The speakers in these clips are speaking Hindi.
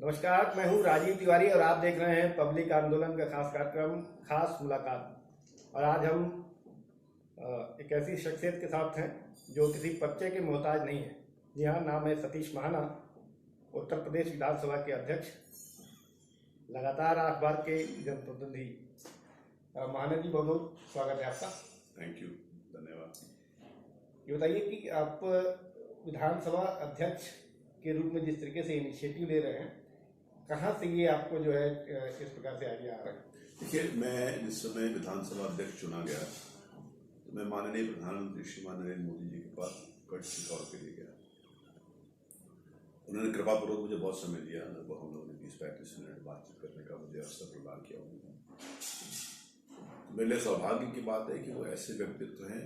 नमस्कार, मैं हूँ राजीव तिवारी और आप देख रहे हैं पब्लिक आंदोलन का खास कार्यक्रम खास मुलाकात। और आज हम एक ऐसी शख्सियत के साथ हैं जो किसी पर्चे के मोहताज नहीं है। जी हाँ, नाम है सतीश महाना, उत्तर प्रदेश विधानसभा के अध्यक्ष, लगातार अखबार के जनप्रतिनिधि। महाना जी, बहुत बहुत स्वागत है आपका। थैंक यू, धन्यवाद। ये बताइए कि आप विधानसभा अध्यक्ष के रूप में जिस तरीके से इनिशिएटिव ले रहे हैं, कहाँ से ये आपको जो है किस प्रकार से आइडिया आ रहा है? देखिए, मैं जिस समय विधानसभा अध्यक्ष चुना गया तो मैं माननीय प्रधानमंत्री श्रीमान नरेंद्र मोदी जी के पास कट तौर पर ले गया। उन्होंने कृपापूर्वक मुझे बहुत समय दिया, लगभग हम लोगों ने 20-35 मिनट बातचीत करने का मुझे अवसर प्रदान किया उन्होंने। मेरे लिए सौभाग्य की बात है कि वो ऐसे व्यक्तित्व हैं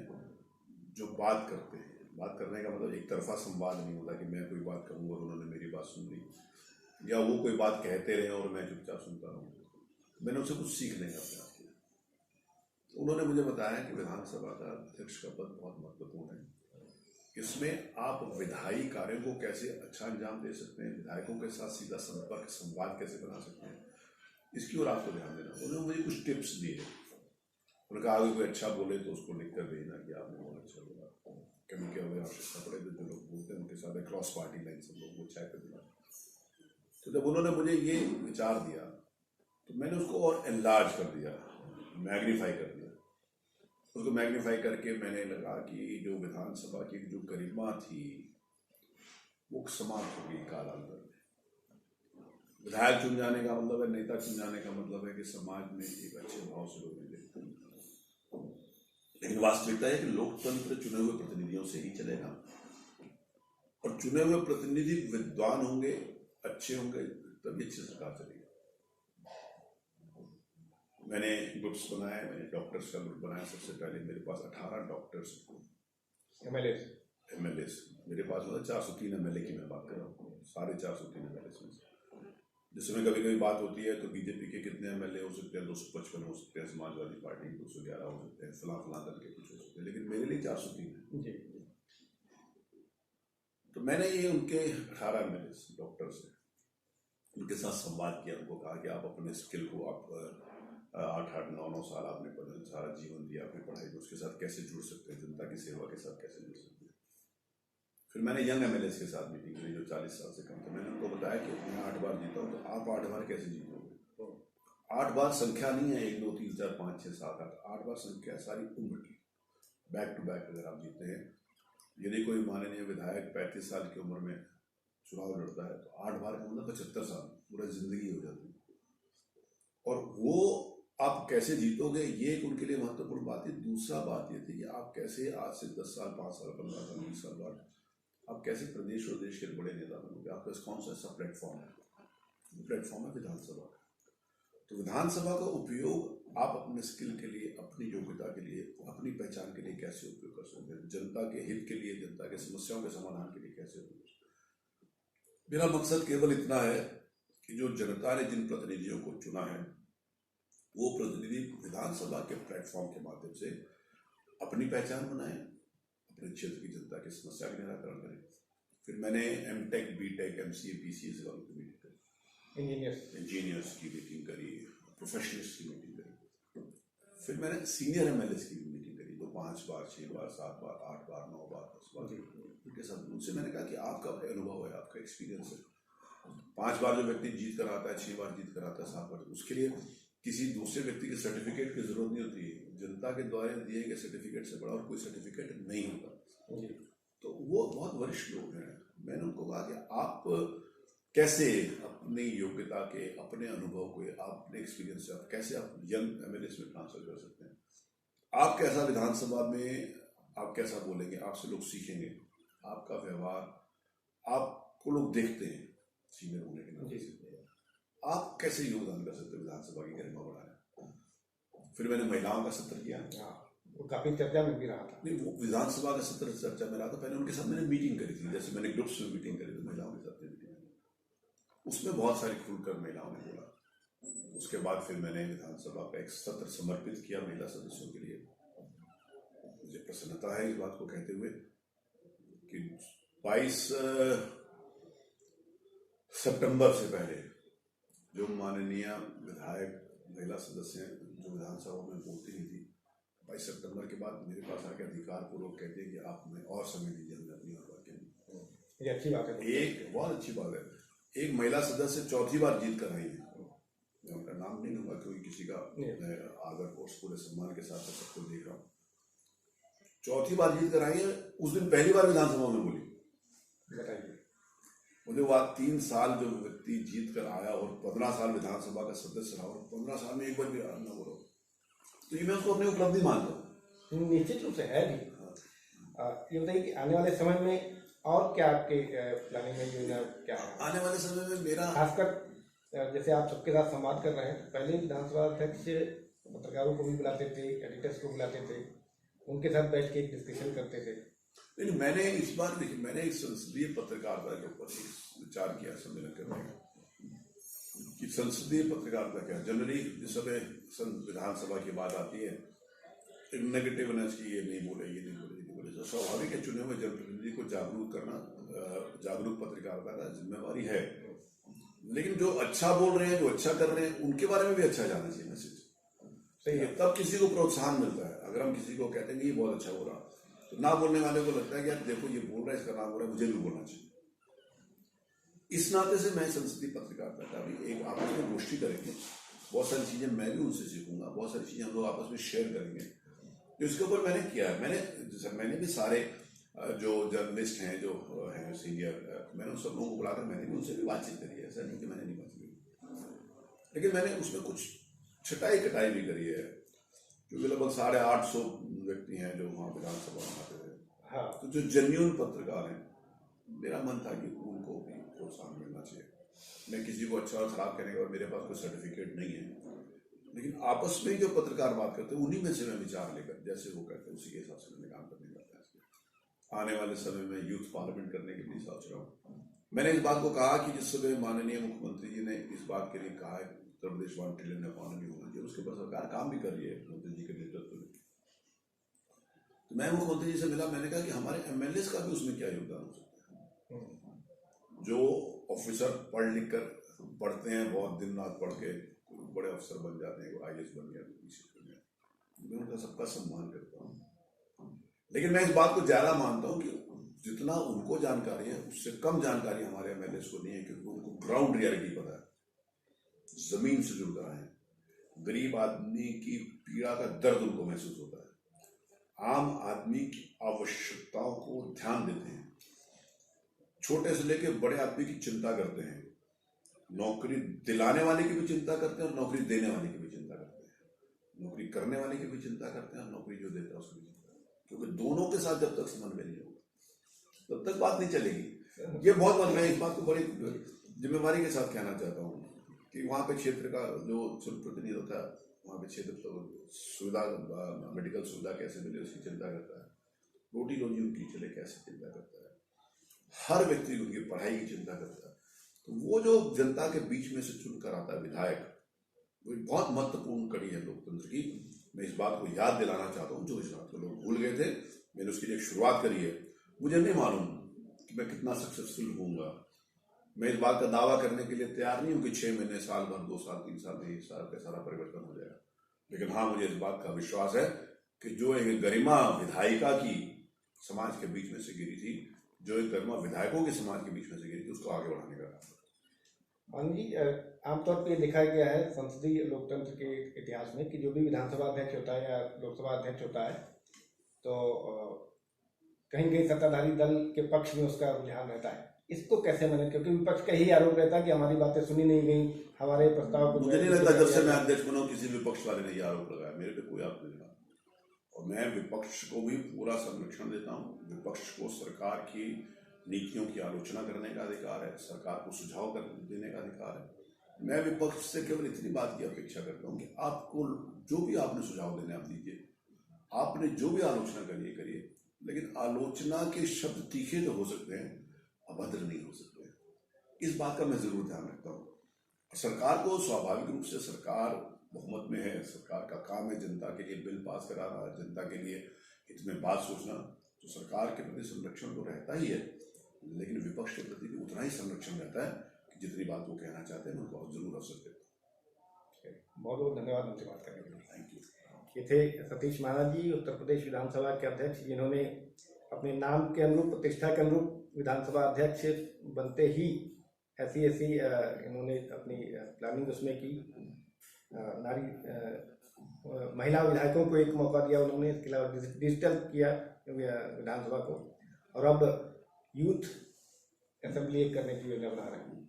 जो बात करते हैं। बात करने का मतलब एक तरफा संवाद नहीं होता कि मैं कोई बात कहूँ और उन्होंने मेरी बात सुन ली, या वो कोई बात कहते रहे और मैं चुपचाप सुनता रहूँ। मैंने उनसे कुछ सीखने का प्रयास किया। तो उन्होंने मुझे बताया कि विधानसभा का अध्यक्ष का पद बहुत महत्वपूर्ण है। इसमें आप विधायी कार्यों को कैसे अच्छा अंजाम दे सकते हैं, विधायकों के साथ सीधा संपर्क संवाद कैसे बना सकते हैं, इसकी ओर आपको ध्यान देना। उन्होंने मुझे कुछ टिप्स दिए। उन्होंने कहा अगर कोई अच्छा बोले तो उसको लिख कर भेजना कि आपने बहुत अच्छा बोला। कभी क्या हुआ आवश्यकता पड़े तो जो लोग बोलते हैं उनके साथ क्रॉस पार्टी लाइन सब लोग वो चाय कर दिला। तो जब उन्होंने मुझे ये विचार दिया तो मैंने उसको और एनलार्ज कर दिया, मैग्नीफाई कर दिया। उसको मैग्नीफाई करके मैंने लगा कि जो विधानसभा की जो गरिमा थी वो समाप्त हो गई कालांतर में। विधायक चुन जाने का मतलब है, नेता चुन जाने का मतलब है कि समाज में एक अच्छे भाव से लोग देखते हैं। लेकिन वास्तविकता है कि लोकतंत्र चुने हुए प्रतिनिधियों से ही चलेगा, और चुने हुए प्रतिनिधि विद्वान होंगे, अच्छे होंगे, तभी अच्छी सरकार चलेगी। मैंने ग्रुप्स बनाए, मैंने डॉक्टर्स का ग्रुप बनाया। सबसे पहले मेरे पास 18 डॉक्टर्स एमएलए मेरे पास, मतलब 403 एमएलए की मैं बात कर रहा हूँ, सारे 403 एमएलए में से। जिसमें कभी कभी बात होती है तो बीजेपी के कितने एमएलए हो सकते हैं, 255 हो सकते हैं, समाजवादी पार्टी 211 हो सकते हैं, फला दल के कुछ हो सकते हैं, लेकिन मेरे लिए 403 है। तो मैंने ये उनके 18 एमएलए डॉक्टर से उनके साथ संवाद किया। उनको कहा कि आप अपने स्किल को, आप 8-9 साल आपने सारा जीवन दिया अपनी पढ़ाई को, उसके साथ कैसे जुड़ सकते हैं, जनता की सेवा के साथ कैसे जुड़ सकते हैं। फिर मैंने यंग एमएलए के साथ मीटिंग करी जो 40 साल से कम थे। मैंने उनको बताया कि मैं 8 बार जीता हूँ, तो आप 8 बार कैसे जीतोगे? 8 बार संख्या नहीं है 1 2 3 4 5 6 7 8, 8 बार संख्या है सारी उम्र की। बैक टू बैक अगर आप जीते हैं, यदि कोई माननीय विधायक 35 साल की उम्र में चुनाव लड़ता है तो 8 बार का मतलब 75 साल, पूरा जिंदगी हो जाती है। और वो आप कैसे जीतोगे, ये एक उनके लिए महत्वपूर्ण बात है। दूसरा बात ये थी कि आप कैसे आज से 10 साल 5 साल 15 साल 20 साल बाद आप कैसे प्रदेश और देश के बड़े नेता बनोगे। आपका कौन सा ऐसा प्लेटफॉर्म है? प्लेटफॉर्म है विधानसभा का। तो विधानसभा का उपयोग आप अपने स्किल के लिए, अपनी योग्यता के लिए, अपनी पहचान के लिए कैसे उपयोग कर सकते हैं, जनता के हित के लिए, जनता के समस्याओं के समाधान के लिए कैसे उपयोग कर सकते हैं। मेरा मकसद केवल इतना है कि जो जनता ने जिन प्रतिनिधियों को चुना है वो प्रतिनिधि विधानसभा के प्लेटफॉर्म के माध्यम से अपनी पहचान बनाए, अपने क्षेत्र की जनता की समस्या का निराकरण करें। फिर मैंने एमटेक, बीटेक, एमसीए, बीसीए वालों की मीटिंग करी, इंजीनियर्स की मीटिंग करी, प्रोफेशनल्स की मीटिंग करी। फिर मैंने सीनियर एमएलए की भी मीटिंग करी, तो 5 बार 6 बार 7 बार 8 बार 9 बार 10 बार उनके साथ। उनसे मैंने कहा कि आपका अनुभव है, आपका एक्सपीरियंस है। 5 बार जो व्यक्ति जीत कर आता है, 6 बार जीत कर आता है, 7 बार, उसके लिए किसी दूसरे व्यक्ति के सर्टिफिकेट की जरूरत नहीं होती है। जनता के द्वारा दिए गए सर्टिफिकेट से बड़ा और कोई सर्टिफिकेट नहीं होता। तो वो बहुत वरिष्ठ लोग हैं। मैंने उनको कहा कि आप कैसे अपनी योग्यता के, अपने अनुभव को, अपने एक्सपीरियंस से आप कैसे आप यंग एमएलए में ट्रांसफर कर सकते हैं। आप कैसा विधानसभा में आप कैसा बोलेंगे, आपसे लोग सीखेंगे, आपका व्यवहार, आपको लोग देखते हैं सीनियर होने के नाते से, आप कैसे योगदान कर सकते हैं विधानसभा की गरिमा बढ़ाने। फिर मैंने महिलाओं का सत्र किया, वो काफी चर्चा में भी रहा था। नहीं, वो विधानसभा का सत्र चर्चा में रहा था। पहले उनके साथ मैंने मीटिंग करी थी, जैसे मैंने ग्रुप्स में मीटिंग करी तो महिलाओं के साथ मीटिंग करी, उसमें बहुत सारी खुलकर महिलाओं ने बोला। उसके बाद फिर मैंने विधानसभा का एक सत्र समर्पित किया महिला सदस्यों के लिए। मुझे प्रसन्नता है इस बात को कहते हुए कि 22 सितंबर से पहले जो माननीय विधायक महिला सदस्य हैं जो विधानसभा में बोलती नहीं थी, 22 सितंबर के बाद मेरे पास आके अधिकार पूर्वक कहते हैं कि आप हमें और समय दीजिए, हमने अपनी और बात ये अच्छी बात है। एक बहुत अच्छी बात है, एक महिला सदस्य चौथी बार जीत कर आई है। मैं उनका नाम नहीं लूंगा क्योंकि किसी का आदर और पूरे सम्मान के साथ सबको देख रहा हूँ। चौथी बार जीत कर आई है, उस दिन पहली बार विधानसभा में बोली। बताइए। मुझे बात 3 साल जो व्यक्ति जीत कर आया और 15 साल विधानसभा का सदस्य रहा और 15 साल में एक बार भी ना बोलो, तो ये मैं उसको अपनी उपलब्धि मानता हूँ। निश्चित रूप से है भी। ये बताइए कि आने वाले समय में और क्या आपके प्लानिंग में योजना क्या है? आने वाले समय में मेरा खासकर जैसे आप सबके साथ संवाद कर रहे हैं, पहले विधानसभा अध्यक्ष पत्रकारों को भी बुलाते थे, एडिटर्स को बुलाते थे, उनके साथ बैठ के एक डिस्कशन करते थे। लेकिन मैंने इस बार देखिए, मैंने एक संसदीय पत्रकारिता के ऊपर विचार किया सम्मेलन करने का कि संसदीय पत्रकारिता क्या। जनरली जिस समय विधानसभा की बात आती है, एक नेगेटिवनेस की ये नहीं बोले, ये नहीं बोले, ये नहीं बोले। तो स्वाभाविक है, चुने हुए जनप्रतिनिधि को जागरूक करना जागरूक पत्रकारिता का जिम्मेवारी है। लेकिन जो अच्छा बोल रहे हैं, जो अच्छा कर रहे हैं, उनके बारे में भी अच्छा जाना चाहिए मैसेज। सही है, तब किसी को प्रोत्साहन मिलता है। अगर हम किसी को कहते हैं कि ये बहुत अच्छा हो रहा, तो ना बोलने वाले को लगता है कि यार देखो ये बोल रहा है, इसका नाम हो रहा है, मुझे भी बोलना चाहिए। इस नाते से मैं संसदीय पत्रकारिता का भी एक आपस में गोष्ठी करेंगे, बहुत सारी चीजें मैं भी उनसे सीखूंगा, बहुत सारी चीजें हम लोग आपस में शेयर करेंगे। तो इसके ऊपर मैंने किया है, मैंने भी सारे जो जर्नलिस्ट हैं, जो हैं सीनियर, मैंने उन सब लोगों को बुलाकर मैंने भी उनसे भी बातचीत करी है। ऐसा नहीं कि मैंने नहीं बातचीत करी, लेकिन मैंने उसमें कुछ छटाई कटाई भी करी है, क्योंकि लगभग 850 व्यक्ति हैं जो वहाँ विधानसभा में आते थे। हाँ। तो जो जेन्युइन पत्रकार हैं, मेरा मन था कि उनको भी प्रोत्साहन मिलना चाहिए। मैं किसी को अच्छा और खराब कहने के बाद मेरे पास कोई सर्टिफिकेट नहीं है, लेकिन आपस में जो पत्रकार बात करते हैं उन्हीं में से मैं विचार लेकर जैसे वो कहते हैं उसी के हिसाब से मैंने काम करने का प्रयास किया। आने वाले समय में यूथ पार्लियामेंट करने के लिए सोच रहा हूँ। मैंने इस बात को कहा कि जिस समय माननीय मुख्यमंत्री जी ने इस बात के लिए कहा है उत्तर प्रदेश 1 ट्रिलियन इकोनॉमी होना चाहिए, उसके ऊपर सरकार काम भी कर रही है मुख्यमंत्री जी के नेतृत्व में। तो मैं मुख्यमंत्री जी से मिला, मैंने कहा कि हमारे एमएलए का भी उसमें क्या योगदान हो सकता है। जो ऑफिसर पढ़ लिख कर पढ़ते हैं, बहुत दिन रात पढ़ के बड़े अफसर बन जाते हैं, IAS बन गया, मैं उनका सबका सम्मान करता हूँ। लेकिन मैं इस बात को ज्यादा मानता हूँ कि जितना उनको जानकारी है उससे कम जानकारी हमारे एमएलए को नहीं है, क्योंकि उनको ग्राउंड रियलिटी पता है, जमीन से जुड़ कर आए, गरीब आदमी की पीड़ा का दर्द उनको महसूस होता है, आम आदमी की आवश्यकताओं को ध्यान देते हैं, छोटे से लेकर बड़े आदमी की चिंता करते हैं, नौकरी दिलाने वाले की भी चिंता करते हैं और नौकरी देने वाले की भी चिंता करते हैं, नौकरी करने वाले की भी चिंता करते हैं और नौकरी जो देता है उसकी भी चिंता करते हैं, क्योंकि दोनों के साथ जब तक समन्वय नहीं होगा तब तक बात नहीं चलेगी। ये बहुत मैं इस बात को बड़ी जिम्मेवारी के साथ कहना चाहता हूँ कि वहाँ पे क्षेत्र का जो जनप्रतिनिधि होता है, वहाँ पे क्षेत्र तो सुविधा, मेडिकल सुविधा कैसे मिले उसकी चिंता करता है, रोटी रोजी उनकी चले कैसे चिंता करता है, हर व्यक्ति उनकी पढ़ाई की चिंता करता है। तो वो जो जनता के बीच में से चुनकर आता है विधायक, वो एक बहुत महत्वपूर्ण कड़ी है लोकतंत्र की। मैं इस बात को याद दिलाना चाहता हूँ, जो इस बात को लोग भूल गए थे, मैंने उसके लिए शुरुआत करी है। मुझे नहीं मालूम कि मैं कितना सक्सेसफुल होऊंगा, मैं इस बात का दावा करने के लिए तैयार नहीं हूँ कि 6 महीने, साल भर, 2 साल, 3 साल में 1 साल का सारा परिवर्तन हो जाएगा। लेकिन हाँ, मुझे इस बात का विश्वास है कि जो एक गरिमा विधायिका की समाज के बीच में से गिरी थी, जो एक गरिमा विधायकों के समाज के बीच में से गिरी थी, उसको आगे बढ़ाने का काम। हाँ जी, आमतौर पर देखा गया है संसदीय लोकतंत्र के इतिहास में कि जो भी विधानसभा अध्यक्ष होता है या लोकसभा अध्यक्ष होता है, तो कहीं कहीं सत्ताधारी दल के पक्ष में उसका रुझान रहता है। इसको कैसे माने, क्योंकि विपक्ष का यही आरोप रहता है कि हमारी बातें सुनी नहीं गई, हमारे प्रस्ताव को। मुझे नहीं लगता जब से मैं अध्यक्ष बना किसी विपक्ष वाले ने ये आरोप लगाया, मेरे पे कोई आरोप नहीं लगा। और मैं विपक्ष को भी पूरा संरक्षण देता हूँ। विपक्ष को सरकार की नीतियों की आलोचना करने का अधिकार है, सरकार को सुझाव देने का अधिकार है। मैं विपक्ष से केवल इतनी बात की अपेक्षा करता हूँ कि आपको जो भी आपने सुझाव देने आप दीजिए, आपने जो भी आलोचना करिए करिए, लेकिन आलोचना के शब्द तीखे तो हो सकते हैं, अभद्र नहीं हो सकते। इस बात का मैं जरूर ध्यान रखता हूँ। सरकार को स्वाभाविक रूप से, सरकार बहुमत में है, सरकार का काम है जनता के लिए बिल पास कराना, जनता के लिए हित में बात सोचना, तो सरकार के प्रति संरक्षण तो रहता ही है, लेकिन विपक्ष के प्रति भी उतना ही संरक्षण रहता है जितनी बात वो कहना चाहते हैं मैं उनको जरूर अवसर देता हूँ। बहुत बहुत धन्यवाद हमसे बात करने के लिए। Thank you. ये थे सतीश महाराज जी, उत्तर प्रदेश विधानसभा के अध्यक्ष, जिन्होंने अपने नाम के अनुरूप, प्रतिष्ठा के अनुरूप विधानसभा अध्यक्ष बनते ही ऐसी इन्होंने अपनी प्लानिंग उसमें की। महिला विधायकों को एक मौका दिया उन्होंने, इसके अलावा डिजिटल किया विधानसभा को, और अब यूथ असेंबली करने की योजना बना रहे हैं।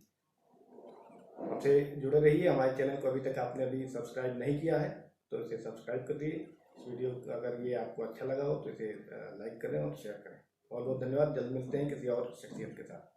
हमसे जुड़े रहिए। हमारे चैनल को अभी तक आपने अभी सब्सक्राइब नहीं किया है तो इसे सब्सक्राइब कर दिए। इस वीडियो को अगर ये आपको अच्छा लगा हो तो इसे लाइक करें और शेयर करें। बहुत बहुत धन्यवाद। जल्द मिलते हैं किसी और शख्सियत के साथ।